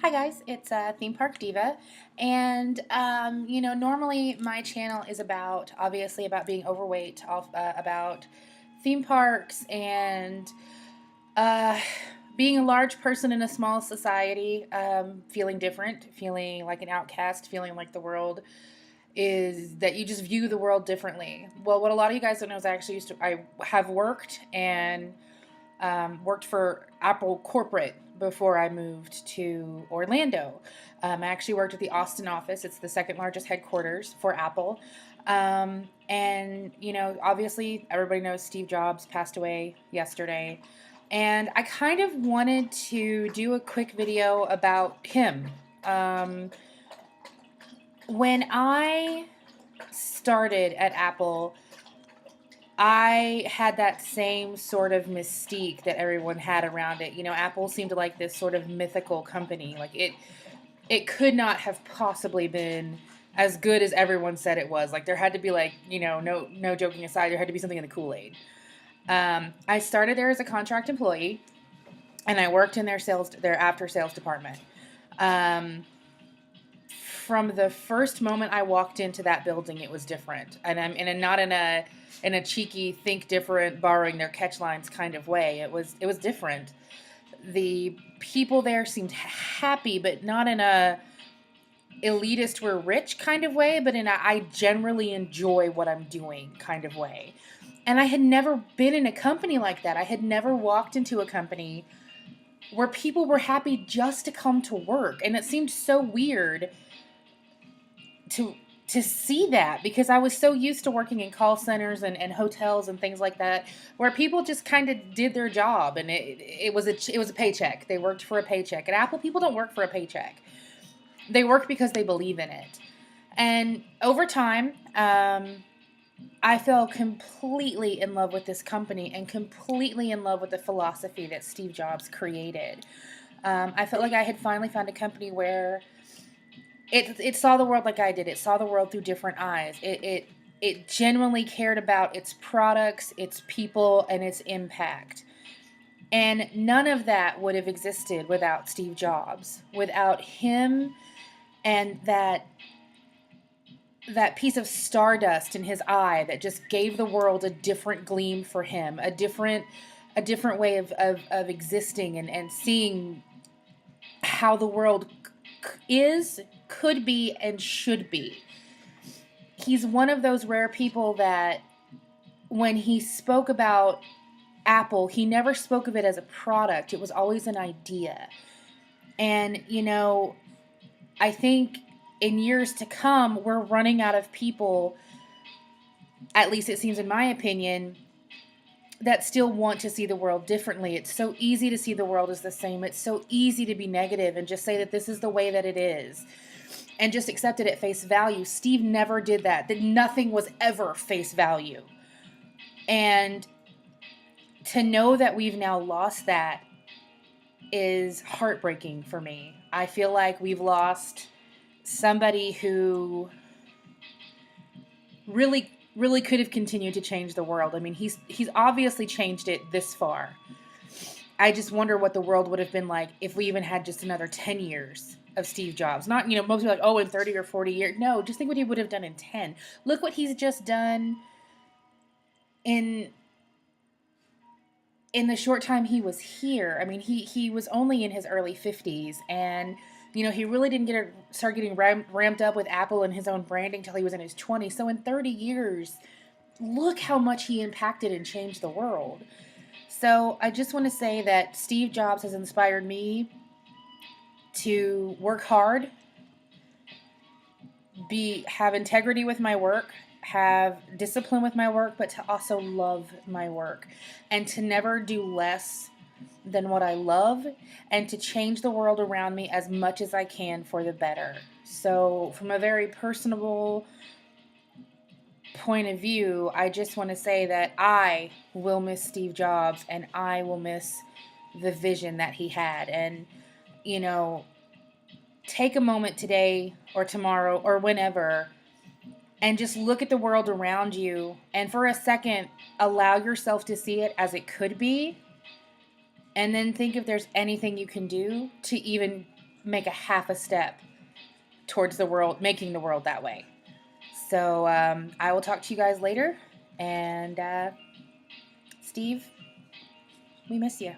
Hi guys, it's Theme Park Diva, and normally my channel is obviously about being overweight, about theme parks, and uh, being a large person in a small society, feeling different, feeling like an outcast, feeling like the world is that you just view the world differently. Well, what a lot of you guys don't know is I have worked and worked for Apple corporate before I moved to Orlando. I actually worked at the Austin office. It's the second largest headquarters for Apple. Obviously, everybody knows Steve Jobs passed away yesterday. And I kind of wanted to do a quick video about him. When I started at Apple, I had that same sort of mystique that everyone had around it. Apple seemed like this sort of mythical company. Like it could not have possibly been as good as everyone said it was. Like there had to be no joking aside, there had to be something in the Kool-Aid. I started there as a contract employee, and I worked in their after sales department. From the first moment I walked into that building, it was different, and not in a cheeky, think different, borrowing their catch lines kind of way. It was different. The people there seemed happy, but not in a elitist, we're rich kind of way, but in a I generally enjoy what I'm doing kind of way. And I had never been in a company like that. I had never walked into a company where people were happy just to come to work, and it seemed so weird to see that, because I was so used to working in call centers and hotels and things like that, where people just kind of did their job, and it was a paycheck. They worked for a paycheck. At Apple, people don't work for a paycheck. They work because they believe in it. And over time, I fell completely in love with this company and completely in love with the philosophy that Steve Jobs created. I felt like I had finally found a company where it saw the world like I did. It saw the world through different eyes. It genuinely cared about its products, its people, and its impact. And none of that would have existed without Steve Jobs. Without him and that piece of stardust in his eye that just gave the world a different gleam for him, a different way of existing and seeing how the world could be, and should be. He's one of those rare people that when he spoke about Apple, he never spoke of it as a product. It was always an idea. And, I think in years to come, we're running out of people, at least it seems in my opinion, that still want to see the world differently. It's so easy to see the world as the same. It's so easy to be negative and just say that this is the way that it is and just accept it at face value. Steve never did that. That nothing was ever face value. And to know that we've now lost that is heartbreaking for me. I feel like we've lost somebody who really could have continued to change the world. I mean, he's obviously changed it this far. I just wonder what the world would have been like if we even had just another 10 years of Steve Jobs. Not, most people are like, oh, in 30 or 40 years. No, just think what he would have done in 10. Look what he's just done in the short time he was here. I mean, he was only in his early 50s, and he really didn't start getting ramped up with Apple and his own branding till he was in his 20s. So in 30 years, look how much he impacted and changed the world. So I just want to say that Steve Jobs has inspired me to work hard, have integrity with my work, have discipline with my work, but to also love my work, and to never do less than what I love, and to change the world around me as much as I can for the better. So from a very personable point of view, I just want to say that I will miss Steve Jobs, and I will miss the vision that he had. And, take a moment today or tomorrow or whenever and just look at the world around you, and for a second, allow yourself to see it as it could be. And then think if there's anything you can do to even make a half a step towards the world, making the world that way. So I will talk to you guys later. And Steve, we miss you.